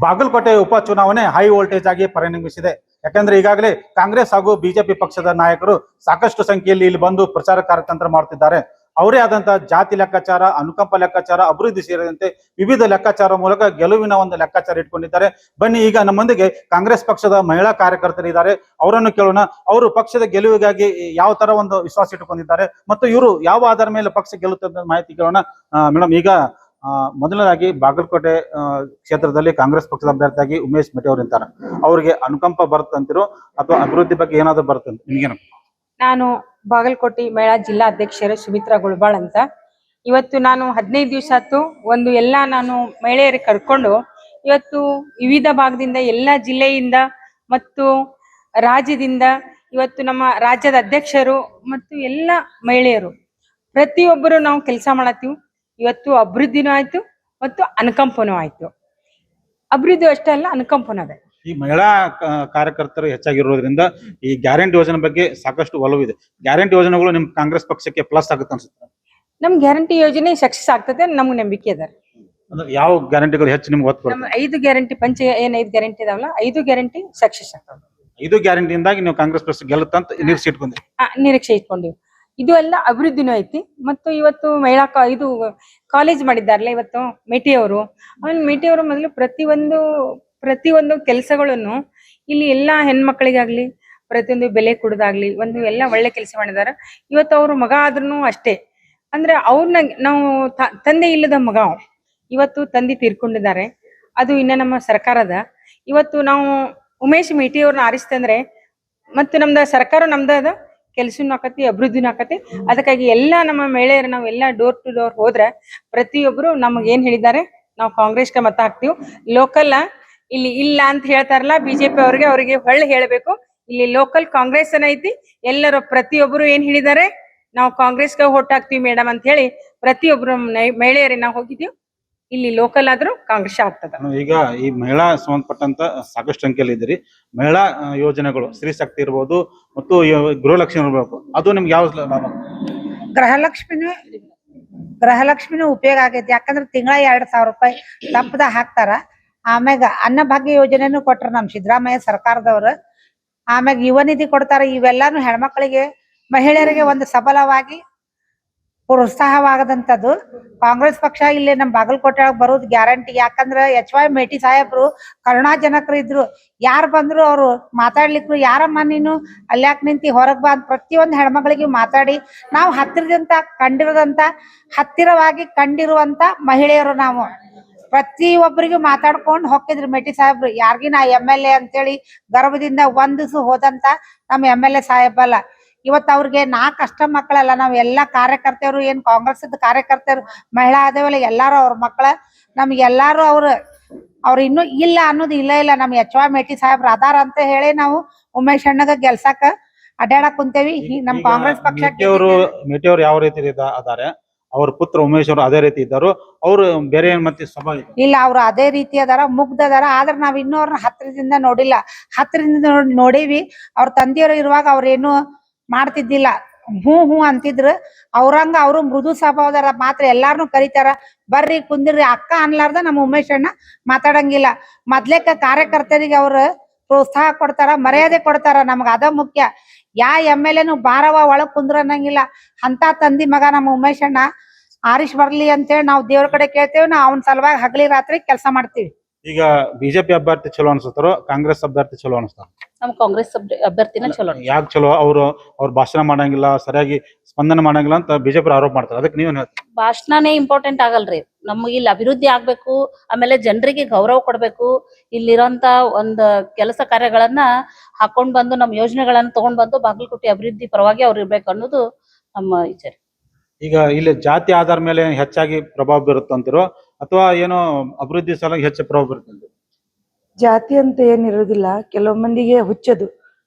ಬಾಗಲಕೋಟೆ ಉಪಚುನಾವಣೆ high voltage ಆಗಿ ಪರಿಣಮಿಸಿದೆ. ಯಾಕಂದ್ರೆ ಈಗಾಗಲೇ ಕಾಂಗ್ರೆಸ್ ಹಾಗೂ ಬಿಜೆಪಿ ಪಕ್ಷದ ನಾಯಕರು ಸಾಕಷ್ಟು ಸಂಖ್ಯೆಯಲ್ಲಿ ಇಲ್ಲಿ ಬಂದು ಪ್ರಚಾರ ಕಾರ್ಯತಂತ್ರ ಮಾಡುತ್ತಿದ್ದಾರೆ. ಅವರೇ ಆದಂತಹ ಜಾತಿ ಲೆಕ್ಕಾಚಾರ, ಅನುಕಂಪ ಲೆಕ್ಕಾಚಾರ, ಅಭಿವೃದ್ಧಿ ಸೇರಿದಂತೆ ವಿವಿಧ ಲೆಕ್ಕಾಚಾರ ಮೂಲಕ ಗೆಲುವಿನ ಒಂದು ಲೆಕ್ಕಾಚಾರ ಇಟ್ಕೊಂಡಿದ್ದಾರೆ. ಬನ್ನಿ, ಈಗ ನಮ್ಮೊಂದಿಗೆ ಕಾಂಗ್ರೆಸ್ ಪಕ್ಷದ ಮಹಿಳಾ ಕಾರ್ಯಕರ್ತರು ಇದ್ದಾರೆ. ಅವರನ್ನು ಕೇಳೋಣ. ಅವರು ಪಕ್ಷದ ಗೆಲುವಿಗಾಗಿ ಯಾವ ತರ ಒಂದು ವಿಶ್ವಾಸ ಇಟ್ಟುಕೊಂಡಿದ್ದಾರೆ ಮತ್ತು ಇವರು ಯಾವ ಆಧಾರ ಮೇಲೆ ಪಕ್ಷ ಗೆಲ್ಲುತ್ತದೆ ಮಾಹಿತಿ ಕೇಳೋಣ. ಮೇಡಮ್, ಈಗ ಮೊದಲನೇದಾಗಿ ಬಾಗಲಕೋಟೆ ಕ್ಷೇತ್ರದಲ್ಲಿ ಕಾಂಗ್ರೆಸ್ ಪಕ್ಷದ ಅಭ್ಯರ್ಥಿಯಾಗಿ ಉಮೇಶ್ ಮೆಟಿ ಅವರು ನಿಂತಾರೆ. ಅವರಿಗೆ ಅನುಕಂಪ ಬರುತ್ತಂತಿರೋ ಅಥವಾ ಅಭಿವೃದ್ಧಿ ಬಗ್ಗೆ ಏನಾದ್ರು ಬರುತ್ತೆ ನಿಮ್ಗೇನು? ನಾನು ಬಾಗಲಕೋಟೆ ಮಹಿಳಾ ಜಿಲ್ಲಾ ಅಧ್ಯಕ್ಷರು ಸುಮಿತ್ರಾ ಗುಳ್ಬಾಳ್ ಅಂತ. ಇವತ್ತು ನಾನು 15 ದಿವಸ ಆಯ್ತು ಒಂದು ಎಲ್ಲ ನಾನು ಮಹಿಳೆಯರಿಗೆ ಕರ್ಕೊಂಡು ಇವತ್ತು ವಿವಿಧ ಭಾಗದಿಂದ ಎಲ್ಲ ಜಿಲ್ಲೆಯಿಂದ ಮತ್ತು ರಾಜ್ಯದಿಂದ ಇವತ್ತು ನಮ್ಮ ರಾಜ್ಯದ ಅಧ್ಯಕ್ಷರು ಮತ್ತು ಎಲ್ಲ ಮಹಿಳೆಯರು ಪ್ರತಿಯೊಬ್ಬರು ನಾವು ಕೆಲಸ ಮಾಡತ್ತೀವಿ. ಇವತ್ತು ಅಭಿವೃದ್ಧಿನೂ ಆಯ್ತು ಮತ್ತು ಅನುಕಂಪನೂ ಆಯ್ತು. ಅಭಿವೃದ್ಧಿ ಅಷ್ಟೇ ಅಲ್ಲ, ಅನುಕಂಪನೂ ಅದೇ. ಈ ಮಹಿಳಾ ಕಾರ್ಯಕರ್ತರು ಹೆಚ್ಚಾಗಿರೋದ್ರಿಂದ ಈ ಗ್ಯಾರಂಟಿ ಯೋಜನೆ ಬಗ್ಗೆ ಸಾಕಷ್ಟು ಒಲವಿದೆ. ಗ್ಯಾರಂಟಿ ಯೋಜನೆಗಳು ನಿಮ್ ಕಾಂಗ್ರೆಸ್ ಪಕ್ಷಕ್ಕೆ ಪ್ಲಸ್ ಆಗುತ್ತೆ ಅನ್ಸುತ್ತೆ? ನಮ್ ಗ್ಯಾರಂಟಿ ಯೋಜನೆ ಸಕ್ಸಸ್ ಆಗ್ತದೆ, ನಮ್ಗೆ ನಂಬಿಕೆ ಅದ. ಯಾವ ಗ್ಯಾರಂಟಿಗಳು ಹೆಚ್ಚು ನಿಮ್ಗೆ ಒತ್ತು ಬರುತ್ತೆ? 5 ಗ್ಯಾರಂಟಿ ಏನ್ 5 ಗ್ಯಾರಂಟಿ ಇದಾವಲ್ಲ, 5 ಗ್ಯಾರಂಟಿ ಸಕ್ಸಸ್ ಆಗ್ತದೆ. 5 ಗ್ಯಾರಂಟಿಯಿಂದಾಗಿ ನೀವು ಕಾಂಗ್ರೆಸ್ ಪಕ್ಷ ಗೆಲ್ಲುತ್ತಂತ ನಿರೀಕ್ಷೆ ಇಟ್ಕೊಂಡ್ರಿ? ನಿರೀಕ್ಷೆ ಇಟ್ಕೊಂಡಿವಿ. ಇದು ಎಲ್ಲ ಅಭಿವೃದ್ಧಿನೂ ಐತಿ. ಮತ್ತು ಇವತ್ತು ಮಹಿಳಾ ಇದು ಕಾಲೇಜ್ ಮಾಡಿದ್ದಾರಲ್ಲ ಇವತ್ತು ಮೇಟಿ ಅವರು. ಮೇಟಿ ಅವರು ಮೊದಲು ಪ್ರತಿಯೊಂದು ಕೆಲಸಗಳನ್ನು ಇಲ್ಲಿ ಎಲ್ಲಾ ಹೆಣ್ಮಕ್ಳಿಗಾಗ್ಲಿ ಪ್ರತಿಯೊಂದು ಬೆಲೆ ಕೊಡೋದಾಗ್ಲಿ ಒಂದು ಎಲ್ಲ ಒಳ್ಳೆ ಕೆಲಸ ಮಾಡಿದಾರ. ಇವತ್ತು ಅವ್ರ ಮಗ ಆದ್ರೂ ಅಷ್ಟೇ. ಅಂದ್ರೆ ಅವ್ರನ್ನ ನಾವು ತಂದೆ ಇಲ್ಲದ ಮಗ, ಇವತ್ತು ತಂದೆ ತೀರ್ಕೊಂಡಿದ್ದಾರೆ. ಅದು ಇನ್ನ ನಮ್ಮ ಸರ್ಕಾರದ ಇವತ್ತು ನಾವು ಉಮೇಶ್ ಮೇಟಿ ಅವ್ರನ್ನ ಆರಿಸ್ತಂದ್ರೆ ಮತ್ತು ನಮ್ದ ಸರ್ಕಾರ ನಮ್ದ ಕೆಲಸನೂ ಆಕತಿ, ಅಭಿವೃದ್ಧಿನೂ ಆಕತಿ. ಅದಕ್ಕಾಗಿ ಎಲ್ಲಾ ನಮ್ಮ ಮಹಿಳೆಯರು ನಾವು ಎಲ್ಲ ಡೋರ್ ಟು ಡೋರ್ ಹೋದ್ರೆ ಪ್ರತಿಯೊಬ್ರು ನಮಗ್ ಏನ್ ಹೇಳಿದ್ದಾರೆ, ನಾವು ಕಾಂಗ್ರೆಸ್ಗೆ ಮತ ಹಾಕ್ತಿವಿ. ಲೋಕಲ್ ಇಲ್ಲಿ ಇಲ್ಲ ಅಂತ ಹೇಳ್ತಾರಲ್ಲ ಬಿಜೆಪಿ ಅವ್ರಿಗೆ ಹೊಳ್ಳಿ ಹೇಳ್ಬೇಕು, ಇಲ್ಲಿ ಲೋಕಲ್ ಕಾಂಗ್ರೆಸ್ ಐತಿ. ಎಲ್ಲರೂ ಪ್ರತಿಯೊಬ್ರು ಏನ್ ಹೇಳಿದ್ದಾರೆ, ನಾವು ಕಾಂಗ್ರೆಸ್ಗೆ ಓಟ್ ಹಾಕ್ತಿವಿ ಮೇಡಮ್ ಅಂತ ಹೇಳಿ ಪ್ರತಿಯೊಬ್ರು ಮಹಿಳೆಯರಿಗೆ ನಾವು ಹೋಗಿದ್ದೀವಿ. ಇಲ್ಲಿ ಲೋಕಲ್ ಆದ್ರೂ ಕಾಂಗ್ರೆಸ್ ಆಗ್ತದ. ಈಗ ಈ ಮಹಿಳಾ ಸಂಬಂಧಪಟ್ಟಂತ ಸಾಕಷ್ಟು ಸಂಖ್ಯೆಯಲ್ಲಿ ಇದ್ದೀರಿ. ಮಹಿಳಾ ಯೋಜನೆಗಳು ಸ್ತ್ರೀ ಶಕ್ತಿ ಇರ್ಬೋದು ಮತ್ತು ಗೃಹಲಕ್ಷ್ಮಿ ಇರ್ಬೇಕು, ಅದು ನಿಮ್ಗೆ ಯಾವ ಲಾಭ? ಗೃಹಲಕ್ಷ್ಮಿನೂ ಉಪಯೋಗ ಆಗೈತಿ. ಯಾಕಂದ್ರೆ ತಿಂಗಳ 2,000 ರೂಪಾಯಿ ತಪ್ಪದ ಹಾಕ್ತಾರ. ಆಮ್ಯಾಗ ಅನ್ನಭಾಗ್ಯ ಯೋಜನೆನೂ ಕೊಟ್ರ ನಮ್ ಸಿದ್ದರಾಮಯ್ಯ ಸರ್ಕಾರದವ್ರು. ಆಮ್ಯಾಗ ಯುವ ನಿಧಿ ಕೊಡ್ತಾರ. ಇವೆಲ್ಲಾನು ಹೆಣ್ಮಕ್ಳಿಗೆ ಮಹಿಳೆಯರಿಗೆ ಒಂದು ಸಬಲವಾಗಿ ಪ್ರೋತ್ಸಾಹವಾಗದಂತದ್ದು ಕಾಂಗ್ರೆಸ್ ಪಕ್ಷ ಇಲ್ಲಿ ನಮ್ ಬಾಗಲಕೋಟೆ ಬರೋದು ಗ್ಯಾರಂಟಿ. ಯಾಕಂದ್ರ HY ಮೇಟಿ ಸಾಹೇಬ್ರು ಕರುಣಾ ಜನಕರು ಇದ್ರು. ಯಾರು ಬಂದ್ರು ಅವ್ರು ಮಾತಾಡ್ಲಿಕ್ರು, ಯಾರಮ್ಮ ನೀನು ಅಲ್ಯಾಕ್ ನಿಂತಿ ಹೊರಗ್ ಬಾ ಅಂತ ಪ್ರತಿಯೊಂದು ಹೆಣ್ಮಕ್ಳಿಗೆ ಮಾತಾಡಿ ನಾವು ಹತ್ತಿರವಾಗಿ ಕಂಡಿರುವಂತ ಮಹಿಳೆಯರು ನಾವು. ಪ್ರತಿಯೊಬ್ಬರಿಗೂ ಮಾತಾಡ್ಕೊಂಡು ಹೋಗಿದ್ರು ಮೇಟಿ ಸಾಹೇಬ್ರು. ಯಾರಿಗಿ ನಾ MLA ಅಂತೇಳಿ ಗರ್ವದಿಂದ ವಂದಿಸು ಹೋದಂತ ನಮ್ಮ MLA ಸಾಹೇಬಲ್ಲ. ಇವತ್ತು ಅವ್ರಿಗೆ 4 ಅಷ್ಟ ಮಕ್ಕಳಲ್ಲ, ನಾವ್ ಎಲ್ಲಾ ಕಾರ್ಯಕರ್ತರು ಏನ್ ಕಾಂಗ್ರೆಸ್ ಕಾರ್ಯಕರ್ತರು ಮಹಿಳಾ ಆದೇವಲ್ಲ ಎಲ್ಲಾರು ಅವ್ರ ಮಕ್ಕಳ. ನಮ್ಗೆಲ್ಲಾರು ಅವ್ರ ಇನ್ನೂ ಇಲ್ಲ ಅನ್ನೋದು ಇಲ್ಲ. ನಮ್ HY ಮೇಟಿ ಸಾಹೇಬ್ರ ಅದಾರ ಅಂತ ಹೇಳಿ ನಾವು ಉಮೇಶ್ ಅಣ್ಣಗ ಗೆಲ್ಸಾಕ ಅಡ್ಡಾಡಕ್ ಕುಂತೇವಿ. ನಮ್ ಕಾಂಗ್ರೆಸ್ ಪಕ್ಷ ಮೇಟಿ ಅವರು ಯಾವ ರೀತಿ ಅದಾರೆ, ಅವ್ರ ಪುತ್ರ ಉಮೇಶ್ ಅವರು ಅದೇ ರೀತಿ ಇದ್ದಾರು. ಅವ್ರು ಬೇರೆ ಮತ್ತೆ ಸಭಾ ಇಲ್ಲ, ಅವ್ರು ಅದೇ ರೀತಿ ಅದಾರ, ಮುಗ್ಧ ಅದಾರ. ಆದ್ರ ನಾವ್ ಇನ್ನೂ ಅವ್ರನ್ನ ಹತ್ತಿರದಿಂದ ನೋಡಿಲ್ಲ. ಹತ್ತಿರದಿಂದ ನೋಡೀವಿ. ಅವ್ರ ತಂದೆಯವರು ಇರುವಾಗ ಅವ್ರೇನು ಮಾಡ್ತಿದ್ದಿಲ್ಲ, ಹೂ ಅಂತಿದ್ರು. ಅವ್ರಂಗ ಅವರು ಮೃದು ಸ್ವಭಾವದಾರ. ಮಾತ್ರ ಎಲ್ಲಾರನು ಕರಿತಾರ, ಬರ್ರಿ ಕುಂದಿರ್ರಿ ಅಕ್ಕ ಅನ್ಲಾರ್ದ ನಮ್ಮ ಉಮೇಶ್ ಅಣ್ಣ ಮಾತಾಡಂಗಿಲ್ಲ. ಮೊದ್ಲೇಕ ಕಾರ್ಯಕರ್ತರಿಗೆ ಅವ್ರ ಪ್ರೋತ್ಸಾಹ ಕೊಡ್ತಾರ, ಮರ್ಯಾದೆ ಕೊಡ್ತಾರ. ನಮ್ಗ ಅದ ಮುಖ್ಯ. MLAನು ಬಾರವ ಒಳಗ್ ಕುಂದ್ರ ಅನ್ನಂಗಿಲ್ಲ. ಅಂತ ತಂದಿ ಮಗ ನಮ್ಮ ಉಮೇಶ್ ಅಣ್ಣ ಆರಿಶ್ ಬರ್ಲಿ ಅಂತೇಳಿ ನಾವು ದೇವ್ರ ಕಡೆ ಕೇಳ್ತೇವಿ. ನಾವು ಅವನ ಸಲುವಾಗಿ ಹಗಲಿ ರಾತ್ರಿ ಕೆಲಸ ಮಾಡ್ತೀವಿ. ಈಗ ಬಿಜೆಪಿ ಅಭ್ಯರ್ಥಿ ಚಲೋ ಅನ್ಸುತ್ತಾರೋ ಕಾಂಗ್ರೆಸ್ ಅಭ್ಯರ್ಥಿ ಚಲೋ ಅನ್ಸ್ತಾರ? ನಮ್ ಕಾಂಗ್ರೆಸ್ ಅಭ್ಯರ್ಥಿನ ಚಲೋ. ಯಾಕೆ ಚಲೋ? ಅವ್ರ ಭಾಷಣ ಮಾಡಂಗಿಲ್ಲ, ಸರಿಯಾಗಿ ಸ್ಪಂದನೆ ಮಾಡಂಗಿಲ್ಲ ಅಂತ ಬಿಜೆಪಿ ಆರೋಪ ಮಾಡ್ತಾರೆ. ಅದಕ್ಕೆ ನೀವೇನ್ ಹೇಳ್ತೀರಿ? ಭಾಷಣನೇ ಇಂಪಾರ್ಟೆಂಟ್ ಆಗಲ್ರಿ. ನಮ್ಗೆ ಇಲ್ಲಿ ಅಭಿವೃದ್ಧಿ ಆಗ್ಬೇಕು, ಆಮೇಲೆ ಜನರಿಗೆ ಗೌರವ ಕೊಡ್ಬೇಕು. ಇಲ್ಲಿರೋಂತ ಒಂದ್ ಕೆಲಸ ಕಾರ್ಯಗಳನ್ನ ಹಾಕೊಂಡ್ ಬಂದು ನಮ್ ಯೋಜನೆಗಳನ್ನ ತಗೊಂಡ್ ಬಂದು ಬಾಗಲಕೋಟೆ ಅಭಿವೃದ್ಧಿ ಪರವಾಗಿ ಅವ್ರು ಇರ್ಬೇಕು ಅನ್ನೋದು ನಮ್ಮ ವಿಚಾರ. ಈಗ ಇಲ್ಲಿ ಜಾತಿ ಆಧಾರ ಮೇಲೆ ಹೆಚ್ಚಾಗಿ ಪ್ರಭಾವ ಬೀರುತ್ತಂತಿರೋ ಅಥವಾ ಏನೋ ಅಭಿವೃದ್ಧಿ ಸಲ ಹೆಚ್ಚು ಪ್ರಭಾವ ಬೀರುತ್ತೆ? ಜಾತಿ ಅಂತ ಏನಿರೋದಿಲ್ಲ. ಕೆಲವು ಮಂದಿಗೆ ಹುಚ್ಚದು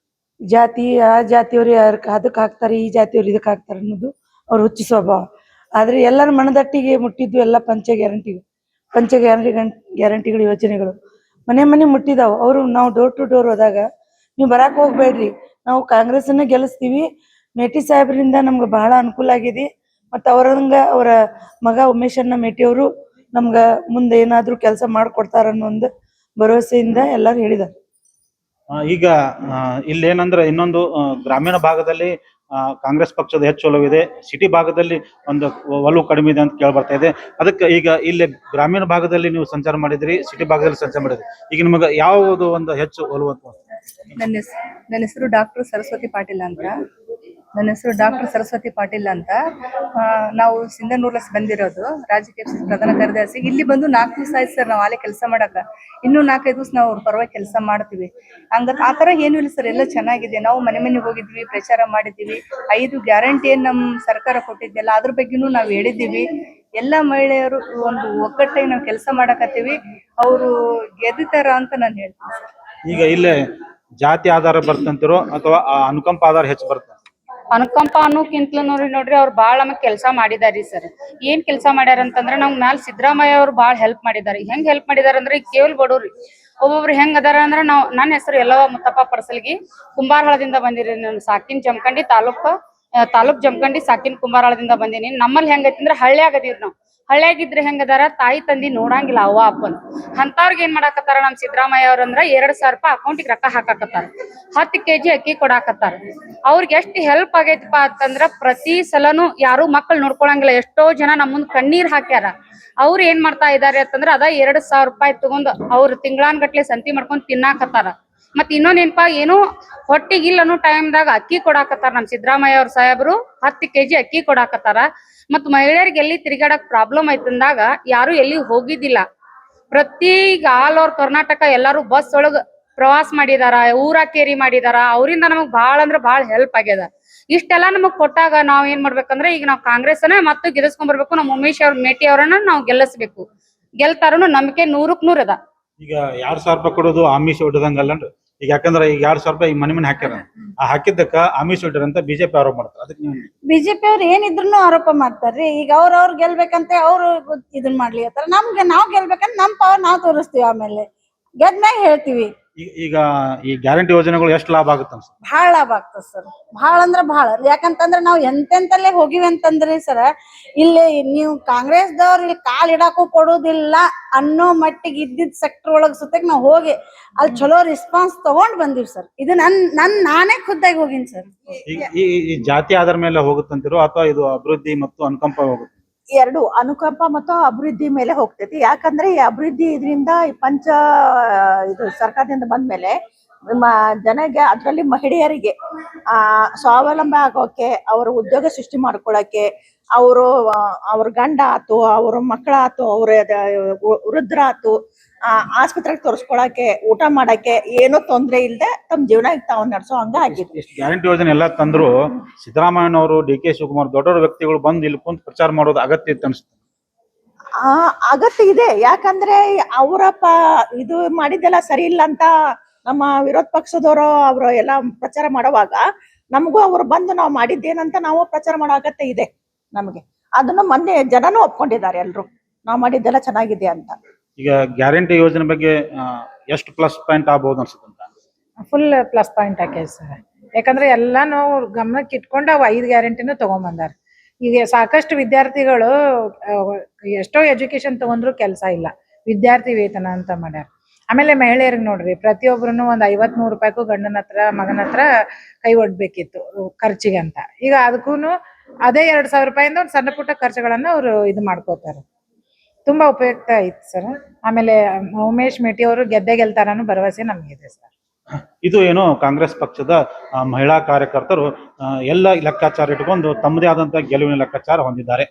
ಜಾತಿ, ಆ ಜಾತಿಯವ್ರು ಅದಕ್ಕೆ ಹಾಕ್ತಾರೆ, ಈ ಜಾತಿಯವ್ರು ಇದಕ್ಕೆ ಹಾಕ್ತಾರೆ ಅನ್ನೋದು ಅವ್ರ ಹುಚ್ಚು ಸ್ವಭಾವ. ಆದ್ರೆ ಎಲ್ಲರ ಮನದಟ್ಟಿಗೆ ಮುಟ್ಟಿದ್ದು ಎಲ್ಲ ಪಂಚ ಗ್ಯಾರಂಟಿಗಳು ಯೋಜನೆಗಳು ಮನೆ ಮುಟ್ಟಿದಾವ್. ಅವರು ನಾವು ಡೋರ್ ಟು ಡೋರ್ ಹೋದಾಗ ನೀವು ಬರಾಕ್ ಹೋಗ್ಬೇಡ್ರಿ, ನಾವು ಕಾಂಗ್ರೆಸ್ಸನ್ನ ಗೆಲ್ಲಿಸ್ತೀವಿ, ಮೇಟಿ ಸಾಹೇಬ್ರಿಂದ ನಮ್ಗೆ ಬಹಳ ಅನುಕೂಲ ಆಗಿದೆ. ಮತ್ತು ಅವರ ಮಗ ಉಮೇಶ್ ಅಣ್ಣ ಮೇಟಿ ಅವರು ನಮ್ಗ ಮುಂದೆ ಏನಾದ್ರು ಕೆಲಸ ಮಾಡ್ಕೊಡ್ತಾರ ಅನ್ನೋ ಒಂದು ಭರವಸೆಯಿಂದ ಎಲ್ಲರೂ ಹೇಳಿದ್ದಾರೆ. ಈಗ ಇಲ್ಲೇನಂದ್ರೆ ಇನ್ನೊಂದು ಗ್ರಾಮೀಣ ಭಾಗದಲ್ಲಿ ಕಾಂಗ್ರೆಸ್ ಪಕ್ಷದ ಹೆಚ್ಚು ಒಲವಿದೆ, ಸಿಟಿ ಭಾಗದಲ್ಲಿ ಒಂದು ಒಲವು ಕಡಿಮೆ ಇದೆ ಅಂತ ಕೇಳಿ ಬರ್ತಾ ಇದೆ. ಅದಕ್ಕೆ ಈಗ ಇಲ್ಲಿ ಗ್ರಾಮೀಣ ಭಾಗದಲ್ಲಿ ನೀವು ಸಂಚಾರ ಮಾಡಿದ್ರಿ, ಸಿಟಿ ಭಾಗದಲ್ಲಿ ಸಂಚಾರ ಮಾಡಿದ್ರಿ, ಈಗ ನಿಮಗೆ ಯಾವುದು ಒಂದು ಹೆಚ್ಚು ಒಲವು ಅಂತ? ನನ್ನ ಹೆಸರು ಡಾಕ್ಟರ್ ಸರಸ್ವತಿ ಪಾಟೀಲ್ ಅಂತ. ನಾವು ಸಿಂಧನೂರ್ಲಸ್ ಬಂದಿರೋದು, ರಾಜಕೀಯ ಪ್ರಧಾನ ಕಾರ್ಯದರ್ಶಿ. ಇಲ್ಲಿ ಬಂದು 4 ದಿವಸ ಆಯ್ತು ಸರ್. ನಾವು ಅಲ್ಲೇ ಕೆಲಸ ಮಾಡಕ, ಇನ್ನೂ 4-5 ದಿವಸ ನಾವು ಅವ್ರ ಪರವಾಗಿ ಕೆಲಸ ಮಾಡ್ತೀವಿ. ಆ ತರ ಏನು ಇಲ್ಲ ಸರ್, ಎಲ್ಲ ಚೆನ್ನಾಗಿದೆ. ನಾವು ಮನೆಗೆ ಹೋಗಿದ್ವಿ, ಪ್ರಚಾರ ಮಾಡಿದ್ದೀವಿ. 5 ಗ್ಯಾರಂಟಿ ಏನ್ ನಮ್ ಸರ್ಕಾರ ಕೊಟ್ಟಿದ್ದೆಲ್ಲ ಅದ್ರ ಬಗ್ಗೆನೂ ನಾವು ಹೇಳಿದ್ದೀವಿ. ಎಲ್ಲ ಮಹಿಳೆಯರು ಒಂದು ಒಗ್ಗಟ್ಟಾಗಿ ನಾವು ಕೆಲಸ ಮಾಡಕತ್ತೀವಿ. ಅವರು ಗೆದ್ದಿತಾರ ಅಂತ ನಾನು ಹೇಳ್ತೀನಿ ಸರ್. ಈಗ ಇಲ್ಲೇ ಜಾತಿ ಆಧಾರ ಬರ್ತಂತಿರೋ ಅಥವಾ ಅನುಕಂಪ ಆಧಾರ ಹೆಚ್ಚು ಬರ್ತಂತ? ಅನುಕಂಪ ಅನ್ನೋಕ್ಕಿಂತಲೂ ನೋಡ್ರಿ ಅವ್ರು ಬಾಳ ನಮಗ್ ಕೆಲಸ ಮಾಡಿದಾರಿ ಸರ್. ಏನ್ ಕೆಲಸ ಮಾಡ್ಯಾರ ಅಂತಂದ್ರ ನಮ್ ಮ್ಯಾಲ ಸಿದ್ದರಾಮಯ್ಯ ಅವ್ರು ಬಾಳ ಹೆಲ್ಪ್ ಮಾಡಿದಾರೆ. ಹೆಂಗ್ ಹೆಲ್ಪ್ ಮಾಡಿದಾರ ಅಂದ್ರೆ ಈಗ ಕೇವಲ್ ಬಡವ್ರಿ ಒಬ್ಬೊಬ್ರು ಹೆಂಗ್ ಅದಾರ ಅಂದ್ರ ನನ್ನ ಹೆಸರು ಯಲ್ಲವ್ವ ಮುತ್ತಪ್ಪ ಪರ್ಸಲ್ಗಿ, ಕುಂಬಾರಹಳದಿಂದ ಬಂದಿರಿ. ನಾನು ಸಾಕಿನ್ ಜಮಖಂಡಿ ತಾಲೂಕ್ ಜಮಖಂಡಿ ಸಾಕಿನ್ ಕುಂಬಾರಹಳದಿಂದ ಬಂದೀನಿ. ನಮ್ಮಲ್ಲಿ ಹೆಂಗೈತಿ ಅಂದ್ರ ಹಳ್ಳಿಯಾಗ ಅದೀವ್ರಿ ನಾವು. ಹಳ್ಳಿಯಾಗಿದ್ರೆ ಹೆಂಗದಾರ, ತಾಯಿ ತಂದಿ ನೋಡಂಗಿಲ್ಲ ಅವ್ವ ಅಪ್ಪನ್. ಅಂತವ್ರಿಗೆ ಏನ್ ಮಾಡಾಕತ್ತಾರ ನಮ್ ಸಿದ್ದರಾಮಯ್ಯ ಅವ್ರಂದ್ರ 2,000 ರೂಪಾಯಿ ಅಕೌಂಟಿಗೆ ರೊಕ್ಕ ಹಾಕಾಕತ್ತಾರ, 10 kg ಅಕ್ಕಿ ಕೊಡಾಕತ್ತಾರ. ಅವ್ರಿಗೆ ಎಷ್ಟು ಹೆಲ್ಪ್ ಆಗೈತಿಪ್ಪ ಅಂತಂದ್ರ ಪ್ರತಿ ಸಲನು ಯಾರು ಮಕ್ಕಳು ನೋಡ್ಕೊಳಂಗಿಲ್ಲ. ಎಷ್ಟೋ ಜನ ನಮ್ಮ ಮುಂದ್ ಕಣ್ಣೀರ್ ಹಾಕ್ಯಾರ. ಅವ್ರು ಏನ್ ಮಾಡ್ತಾ ಇದಾರೆ ಅಂತಂದ್ರ ಅದ 2,000 ರೂಪಾಯಿ ತಗೊಂಡ್ ಅವ್ರು ತಿಂಗಳಾನ್ಗಟ್ಲೆ ಸಂತಿ ಮಾಡ್ಕೊಂಡ್ ತಿನ್ನಾಕತ್ತಾರ. ಮತ್ ಇನ್ನೊಂದೇನಪಾ, ಏನೋ ಹೊಟ್ಟಿಗಿಲ್ಲ ಅನ್ನೋ ಟೈಮ್ದಾಗ ಅಕ್ಕಿ ಕೊಡಾಕತ್ತಾರ. ನಮ್ ಸಿದ್ದರಾಮಯ್ಯ ಅವ್ರ ಸಾಹೇಬ್ರು 10 kg ಅಕ್ಕಿ ಕೊಡಾಕತ್ತಾರ. ಮತ್ ಮಹಿಳೆಯರಿಗೆ ಎಲ್ಲಿ ತಿರುಗಾಡಕ್ ಪ್ರಾಬ್ಲಮ್ ಐತಂದಾಗ ಯಾರು ಎಲ್ಲಿ ಹೋಗಿದ್ದಿಲ್ಲ. ಪ್ರತಿ ಆಲ್ ಓವರ್ ಕರ್ನಾಟಕ ಎಲ್ಲಾರು ಬಸ್ ಒಳಗ ಪ್ರವಾಸ ಮಾಡಿದಾರ, ಊರ ಕೇರಿ ಮಾಡಿದಾರ. ಅವರಿಂದ ನಮಗ್ ಬಾಳ ಅಂದ್ರ ಬಾಳ ಹೆಲ್ಪ್ ಆಗ್ಯದ. ಇಷ್ಟೆಲ್ಲಾ ನಮಗ್ ಕೊಟ್ಟಾಗ ನಾವ್ ಏನ್ ಮಾಡ್ಬೇಕಂದ್ರೆ, ಈಗ ನಾವ್ ಕಾಂಗ್ರೆಸ್ನ ಮತ್ತೆ ಗೆಲ್ಲಿಸ್ಕೊಂಡ್ ಬರ್ಬೇಕು. ನಮ್ ಉಮೇಶ್ ಅವ್ರ ಮೇಟಿ ಅವ್ರನ್ನ ನಾವ್ ಗೆಲ್ಲಿಸ್ಬೇಕು. ಗೆಲ್ತಾರನು ನಂಬಿಕೆ 100ಕ್ಕೆ 100 ಅದ. ಈಗ 2,000 ರೂಪಾಯಿ ಕೊಡೋದು ಆಮಿಷ ಹೊಡೆದಂಗಲ್ಲನ್ರಿ. ಈಗ ಯಾಕಂದ್ರೆ ಈಗ 2,000 ರೂಪಾಯಿ ಈಗ ಮನೆ ಹಾಕ್ಯಾರ, ಆ ಹಾಕಿದ್ದಕ್ಕ ಆಮಿಷ ಹೊಡ್ಯಾರ ಅಂತ ಬಿಜೆಪಿ ಆರೋಪ ಮಾಡ್ತಾರೆ. ಅದಕ್ಕೆ ನೀವು? ಬಿಜೆಪಿ ಅವ್ರು ಏನಿದ್ರು ಆರೋಪ ಮಾಡ್ತಾರ್ರಿ. ಈಗ ಅವ್ರ ಗೆಲ್ಬೇಕಂತ ಅವ್ರು ಇದನ್ ಮಾಡ್ಲಿಕತ್ತಾರ. ನಾವ್ ಗೆಲ್ಬೇಕಂತ ನಮ್ ಪವರ್ ನಾವ್ ತೋರಿಸ್ತೀವಿ. ಆಮೇಲೆ ಗೆದ್ಮ್ಯಾಗ ಹೇಳ್ತೀವಿ. ಈಗ ಈ ಗ್ಯಾರಂಟಿ ಯೋಜನೆಗಳು ಎಷ್ಟು ಲಾಭ ಆಗುತ್ತೆ ಅನ್ಸುತ್ತೆ? ಬಹಳ ಲಾಭ ಆಗ್ತದ ಸರ್, ಬಹಳ ಅಂದ್ರ ಬಹಳ. ಯಾಕಂತಂದ್ರ ನಾವ್ ಎಂತೆಂತಲ್ಲೇ ಹೋಗಿವಿ ಅಂತಂದ್ರಿ ಸರ್, ಇಲ್ಲಿ ನೀವು ಕಾಂಗ್ರೆಸ್ದವ್ರ ಇಲ್ಲಿ ಕಾಲ್ ಇಡಾಕು ಕೊಡುದಿಲ್ಲ ಅನ್ನೋ ಮಟ್ಟಿಗೆ ಇದ್ದಿದ್ ಸೆಕ್ಟರ್ ಒಳಗ್ ಸುತ್ತಕ್ ನಾವ್ ಹೋಗಿ ಅಲ್ಲಿ ಚಲೋ ರೆಸ್ಪಾನ್ಸ್ ತಗೊಂಡ್ ಬಂದಿವಿ ಸರ್. ಇದು ನಾನೇ ಖುದ್ದಾಗಿ ಹೋಗಿನಿ ಸರ್. ಈ ಜಾತಿ ಆಧಾರ ಮೇಲೆ ಹೋಗುತ್ತಂತಿರೋ ಅಥವಾ ಇದು ಅಭಿವೃದ್ಧಿ ಮತ್ತು ಅನುಕಂಪ ಹೋಗುತ್ತೆ? 2 ಅನುಕಂಪ ಮತ್ತು ಅಭಿವೃದ್ಧಿ ಮೇಲೆ ಹೋಗ್ತೈತಿ. ಯಾಕಂದ್ರೆ ಈ ಅಭಿವೃದ್ಧಿ ಇದರಿಂದ ಇದು ಸರ್ಕಾರದಿಂದ ಬಂದ್ಮೇಲೆ ಜನಗೆ, ಅದರಲ್ಲಿ ಮಹಿಳೆಯರಿಗೆ ಸ್ವಾವಲಂಬಿ ಆಗೋಕೆ, ಅವ್ರ ಉದ್ಯೋಗ ಸೃಷ್ಟಿ ಮಾಡ್ಕೊಳಕ್ಕೆ, ಅವ್ರ ಗಂಡ ಆತು, ಅವ್ರ ಮಕ್ಕಳ ಆತು, ಅವ್ರ ವೃದ್ಧರ ಆತು, ಆಸ್ಪತ್ರೆಗೆ ತೋರಿಸ್ಕೊಳಕ್ಕೆ, ಊಟ ಮಾಡಕ್ಕೆ ಏನೋ ತೊಂದ್ರೆ ಇಲ್ಲದೆ ತಮ್ಮ ಜೀವನ ತಾವು ನಡೆಸೋ ಹಂಗ ಆಗಿದೆ. ಗ್ಯಾರಂಟಿ ಯೋಜನೆ ಎಲ್ಲ ತಂದ್ರು ಸಿದ್ದರಾಮಯ್ಯನವರು, DK ಶಿವಕುಮಾರ್ ದೊಡ್ಡ ವ್ಯಕ್ತಿಗಳು ಬಂದು ಇಲ್ಲಿ ಕುಂತ ಪ್ರಚಾರ ಮಾಡೋದು ಅಗತ್ಯ ಇತ್ತು ಅನ್ಸುತ್ತೆ? ಅಗತ್ಯ ಇದೆ. ಯಾಕಂದ್ರೆ ಇದು ಮಾಡಿದ್ದೆಲ್ಲ ಸರಿ ಇಲ್ಲ ಅಂತ ನಮ್ಮ ವಿರೋಧ ಪಕ್ಷದವರು ಅವರು ಎಲ್ಲ ಪ್ರಚಾರ ಮಾಡುವಾಗ ನಮಗೂ ಅವ್ರು ಬಂದು ನಾವು ಮಾಡಿದ್ದೇನಂತ ನಾವು ಪ್ರಚಾರ ಮಾಡೋ ಅಗತ್ಯ ಇದೆ ನಮಗೆ. ಅದನ್ನು ಮೊನ್ನೆ ಜನನೂ ಒಪ್ಕೊಂಡಿದ್ದಾರೆ, ಎಲ್ರು ನಾವು ಮಾಡಿದ್ದೆಲ್ಲ ಚೆನ್ನಾಗಿದೆ ಅಂತ. ಈಗ ಗ್ಯಾರಂಟಿ ಯೋಜನೆ ಬಗ್ಗೆ ಎಷ್ಟು ಪ್ಲಸ್ ಪಾಯಿಂಟ್ ಆಗ್ಬಹುದು ಅನ್ಸುತ್ತೆ? ಫುಲ್ ಪ್ಲಸ್ ಪಾಯಿಂಟ್ ಹಾಕೈತಿ ಸರ್. ಯಾಕಂದ್ರೆ ಎಲ್ಲಾ ನಾವು ಗಮನಕ್ಕೆ ಇಟ್ಕೊಂಡು ಅವ್ 5 ಗ್ಯಾರಂಟಿನೂ ತಗೊಂಡ್ಬಂದಾರ. ಈಗ ಸಾಕಷ್ಟು ವಿದ್ಯಾರ್ಥಿಗಳು ಎಷ್ಟೋ ಎಜುಕೇಶನ್ ತಗೊಂಡ್ರು ಕೆಲಸ ಇಲ್ಲ, ವಿದ್ಯಾರ್ಥಿ ವೇತನ ಅಂತ ಮಾಡ್ಯಾರ. ಆಮೇಲೆ ಮಹಿಳೆಯರಿಗೆ ನೋಡ್ರಿ, ಪ್ರತಿಯೊಬ್ಬರು ಒಂದ್ 50-100 ರೂಪಾಯಿಗೂ ಗಂಡನ ಹತ್ರ ಮಗನ ಹತ್ರ ಕೈ ಒಡ್ಬೇಕಿತ್ತು ಖರ್ಚಿಗೆ ಅಂತ. ಈಗ ಅದಕ್ಕೂನು ಅದೇ 2,000 ರೂಪಾಯಿಂದ ಒಂದು ಸಣ್ಣ ಪುಟ್ಟ ಖರ್ಚುಗಳನ್ನ ಅವ್ರು ಇದು ಮಾಡ್ಕೋತಾರೆ. ತುಂಬಾ ಉಪಯುಕ್ತ ಐತಿ ಸರ್. ಆಮೇಲೆ ಉಮೇಶ್ ಮೇಟಿ ಅವರು ಗೆಲ್ತಾರ ಅನ್ನೋ ಭರವಸೆ ನಮಗಿದೆ ಸರ್. ಇದು ಏನು ಕಾಂಗ್ರೆಸ್ ಪಕ್ಷದ ಮಹಿಳಾ ಕಾರ್ಯಕರ್ತರು ಎಲ್ಲ ಲೆಕ್ಕಾಚಾರ ಇಟ್ಕೊಂಡು ತಮ್ಮದೇ ಆದಂತಹ ಗೆಲುವಿನ ಲೆಕ್ಕಾಚಾರ ಹೊಂದಿದ್ದಾರೆ.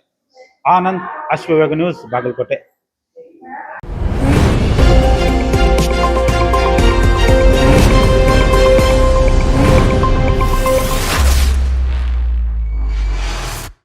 ಆನಂದ್, ಅಶ್ವವೇಗ ನ್ಯೂಸ್, ಬಾಗಲಕೋಟೆ.